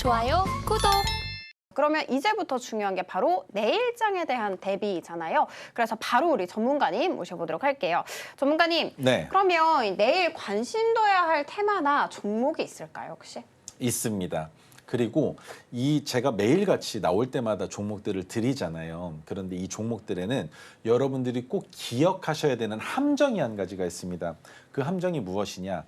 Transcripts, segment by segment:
좋아요, 구독! 그러면 이제부터 중요한 게 바로 내일장에 대한 대비잖아요. 그래서 바로 우리 전문가님 모셔보도록 할게요. 전문가님, 네. 그러면 내일 관심 둬야 할 테마나 종목이 있을까요, 혹시? 있습니다. 그리고 제가 매일같이 나올 때마다 종목들을 드리잖아요. 그런데 이 종목들에는 여러분들이 꼭 기억하셔야 되는 함정이 한 가지가 있습니다. 그 함정이 무엇이냐?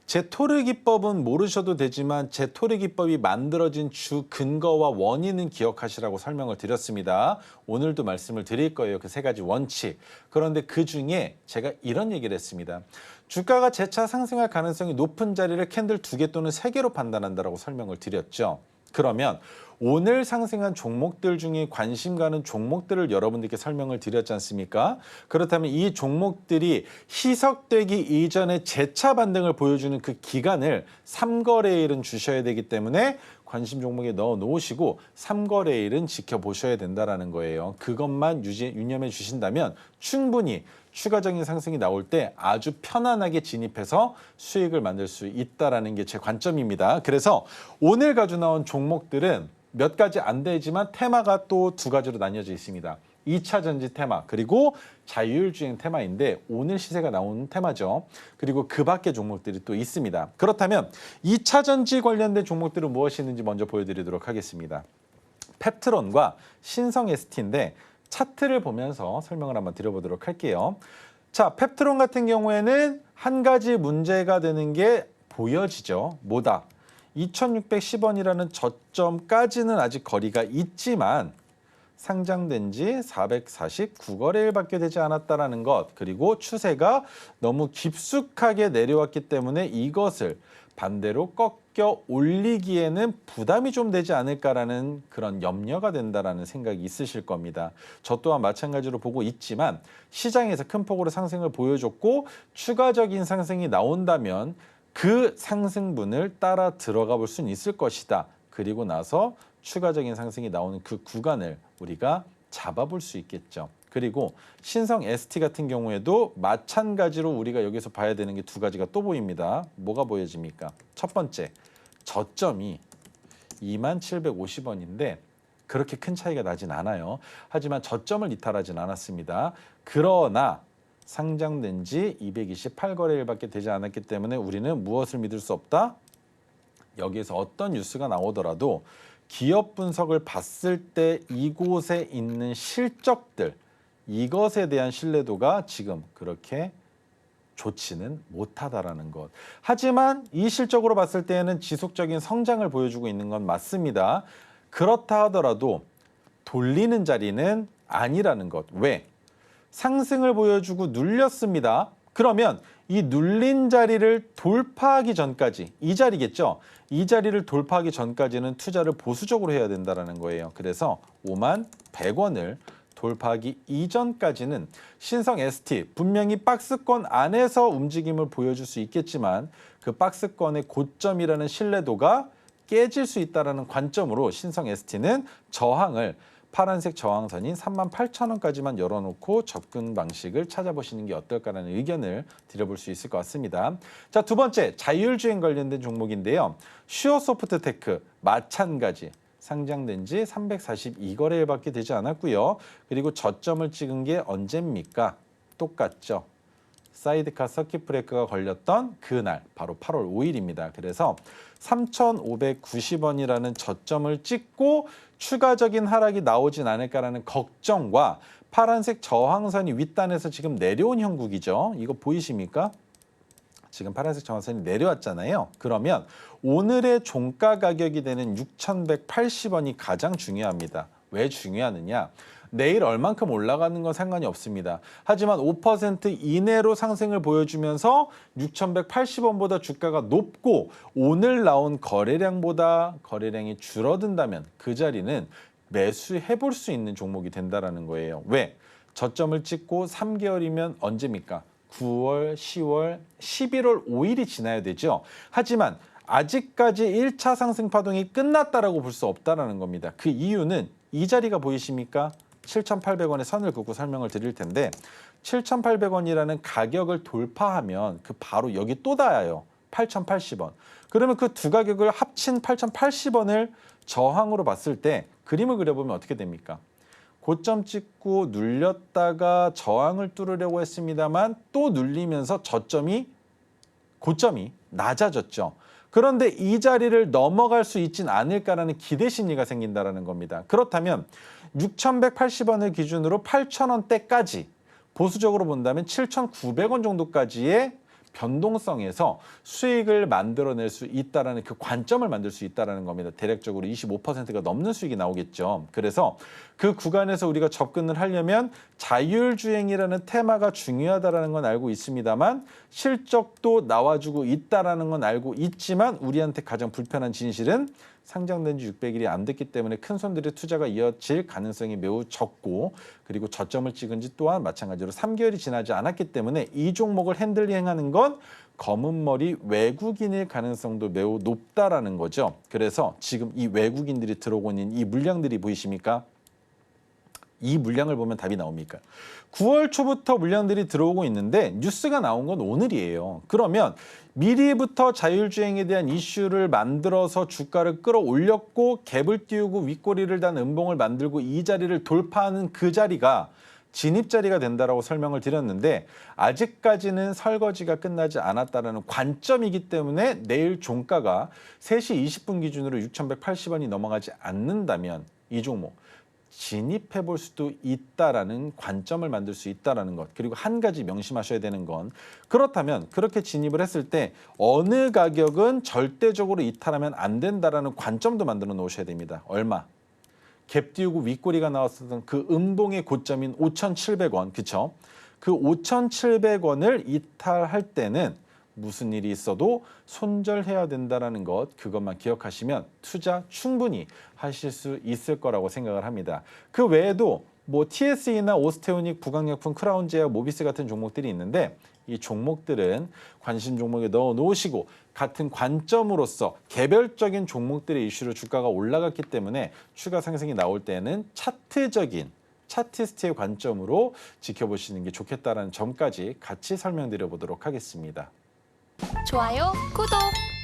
제 토르 기법은 모르셔도 되지만 제 토르 기법이 만들어진 주 근거와 원인은 기억하시라고 설명을 드렸습니다. 오늘도 말씀을 드릴 거예요. 그 세 가지 원칙. 그런데 그중에 제가 이런 얘기를 했습니다. 주가가 재차 상승할 가능성이 높은 자리를 캔들 2개 또는 3개로 판단한다라고 설명을 드렸죠. 그러면 오늘 상승한 종목들 중에 관심 가는 종목들을 여러분들께 설명을 드렸지 않습니까? 그렇다면 이 종목들이 희석되기 이전에 재차 반등을 보여주는 그 기간을 3거래일은 주셔야 되기 때문에 관심 종목에 넣어 놓으시고 3거래일은 지켜보셔야 된다는 거예요. 그것만 유념해 주신다면 충분히 추가적인 상승이 나올 때 아주 편안하게 진입해서 수익을 만들 수 있다는 게 제 관점입니다. 그래서 오늘 가지고 나온 종목들은 몇 가지 안 되지만 테마가 또 2가지로 나뉘어져 있습니다. 2차 전지 테마 그리고 자율주행 테마인데 오늘 시세가 나오는 테마죠. 그리고 그 밖의 종목들이 또 있습니다. 그렇다면 2차 전지 관련된 종목들은 무엇이 있는지 먼저 보여드리도록 하겠습니다. 펩트론과 신성 ST인데 차트를 보면서 설명을 한번 드려보도록 할게요. 자, 펩트론 같은 경우에는 한 가지 문제가 되는 게 보여지죠. 뭐다? 2,610원이라는 저점까지는 아직 거리가 있지만 상장된 지 449거래일밖에 되지 않았다는 것, 그리고 추세가 너무 깊숙하게 내려왔기 때문에 이것을 반대로 꺾여 올리기에는 부담이 좀 되지 않을까라는 그런 염려가 된다라는 생각이 있으실 겁니다. 저 또한 마찬가지로 보고 있지만 시장에서 큰 폭으로 상승을 보여줬고 추가적인 상승이 나온다면 그 상승분을 따라 들어가 볼 수는 있을 것이다. 그리고 나서 추가적인 상승이 나오는 그 구간을 우리가 잡아볼 수 있겠죠. 그리고 신성 ST 같은 경우에도 마찬가지로 우리가 여기서 봐야 되는 게 2가지가 또 보입니다. 뭐가 보여집니까? 첫 번째, 저점이 2750원인데 그렇게 큰 차이가 나진 않아요. 하지만 저점을 이탈하진 않았습니다. 그러나 상장된 지 228거래일밖에 되지 않았기 때문에 우리는 무엇을 믿을 수 없다? 여기에서 어떤 뉴스가 나오더라도 기업 분석을 봤을 때 이곳에 있는 실적들, 이것에 대한 신뢰도가 지금 그렇게 좋지는 못하다라는 것. 하지만 이 실적으로 봤을 때에는 지속적인 성장을 보여주고 있는 건 맞습니다. 그렇다 하더라도 돌리는 자리는 아니라는 것. 왜? 상승을 보여주고 눌렸습니다. 그러면 이 눌린 자리를 돌파하기 전까지, 이 자리겠죠? 이 자리를 돌파하기 전까지는 투자를 보수적으로 해야 된다는 거예요. 그래서 51,100원을 돌파하기 이전까지는 신성 ST 분명히 박스권 안에서 움직임을 보여줄 수 있겠지만 그 박스권의 고점이라는 신뢰도가 깨질 수 있다는 관점으로 신성 ST는 저항을 파란색 저항선인 38,000원까지만 열어놓고 접근 방식을 찾아보시는 게 어떨까라는 의견을 드려볼 수 있을 것 같습니다. 자, 2번째, 자율주행 관련된 종목인데요. 슈어소프트테크 마찬가지. 상장된 지 342거래일밖에 되지 않았고요. 그리고 저점을 찍은 게 언제입니까? 똑같죠. 사이드카 서킷 브레이크가 걸렸던 그날 바로 8월 5일입니다. 그래서 3,590원이라는 저점을 찍고 추가적인 하락이 나오진 않을까라는 걱정과 파란색 저항선이 윗단에서 지금 내려온 형국이죠. 이거 보이십니까? 지금 파란색 저항선이 내려왔잖아요. 그러면 오늘의 종가 가격이 되는 6,180원이 가장 중요합니다. 왜 중요하느냐? 내일 얼만큼 올라가는 건 상관이 없습니다. 하지만 5% 이내로 상승을 보여주면서 6,180원보다 주가가 높고 오늘 나온 거래량보다 거래량이 줄어든다면 그 자리는 매수해 볼 수 있는 종목이 된다는 거예요. 왜? 저점을 찍고 3개월이면 언제입니까? 9월, 10월, 11월 5일이 지나야 되죠. 하지만 아직까지 1차 상승 파동이 끝났다라고 볼 수 없다는 겁니다. 그 이유는 이 자리가 보이십니까? 7,800원의 선을 긋고 설명을 드릴 텐데 7,800원이라는 가격을 돌파하면 그 바로 여기 또 닿아요. 8,080원. 그러면 그 두 가격을 합친 8,080원을 저항으로 봤을 때 그림을 그려보면 어떻게 됩니까? 고점 찍고 눌렸다가 저항을 뚫으려고 했습니다만 또 눌리면서 고점이 낮아졌죠. 그런데 이 자리를 넘어갈 수 있진 않을까라는 기대 심리가 생긴다는 겁니다. 그렇다면 6,180원을 기준으로 8,000원대까지 보수적으로 본다면 7,900원 정도까지의 변동성에서 수익을 만들어낼 수 있다는 그 관점을 만들 수 있다는 겁니다. 대략적으로 25%가 넘는 수익이 나오겠죠. 그래서 그 구간에서 우리가 접근을 하려면 자율주행이라는 테마가 중요하다는 건 알고 있습니다만 실적도 나와주고 있다는 건 알고 있지만 우리한테 가장 불편한 진실은 상장된 지 600일이 안 됐기 때문에 큰 손들의 투자가 이어질 가능성이 매우 적고 그리고 저점을 찍은 지 또한 마찬가지로 3개월이 지나지 않았기 때문에 이 종목을 핸들링하는 건 검은 머리 외국인일 가능성도 매우 높다라는 거죠. 그래서 지금 이 외국인들이 들어오고 있는 이 물량들이 보이십니까? 이 물량을 보면 답이 나옵니까? 9월 초부터 물량들이 들어오고 있는데 뉴스가 나온 건 오늘이에요. 그러면 미리부터 자율주행에 대한 이슈를 만들어서 주가를 끌어올렸고 갭을 띄우고 윗꼬리를 단 음봉을 만들고 이 자리를 돌파하는 그 자리가 진입 자리가 된다라고 설명을 드렸는데 아직까지는 설거지가 끝나지 않았다라는 관점이기 때문에 내일 종가가 3시 20분 기준으로 6,180원이 넘어가지 않는다면 이 종목 진입해 볼 수도 있다라는 관점을 만들 수 있다라는 것. 그리고 한 가지 명심하셔야 되는 건 그렇다면 그렇게 진입을 했을 때 어느 가격은 절대적으로 이탈하면 안 된다라는 관점도 만들어 놓으셔야 됩니다. 얼마? 갭 띄우고 윗꼬리가 나왔었던 그 음봉의 고점인 5,700원. 그쵸? 그 5,700원을 이탈할 때는 무슨 일이 있어도 손절해야 된다는 것 그것만 기억하시면 투자 충분히 하실 수 있을 거라고 생각을 합니다. 그 외에도 뭐 TSE나 오스테오닉, 부강약품, 크라운제약, 모비스 같은 종목들이 있는데 이 종목들은 관심 종목에 넣어 놓으시고 같은 관점으로서 개별적인 종목들의 이슈로 주가가 올라갔기 때문에 추가 상승이 나올 때는 차트스트의 관점으로 지켜보시는 게 좋겠다는 점까지 같이 설명드려 보도록 하겠습니다. 좋아요, 구독!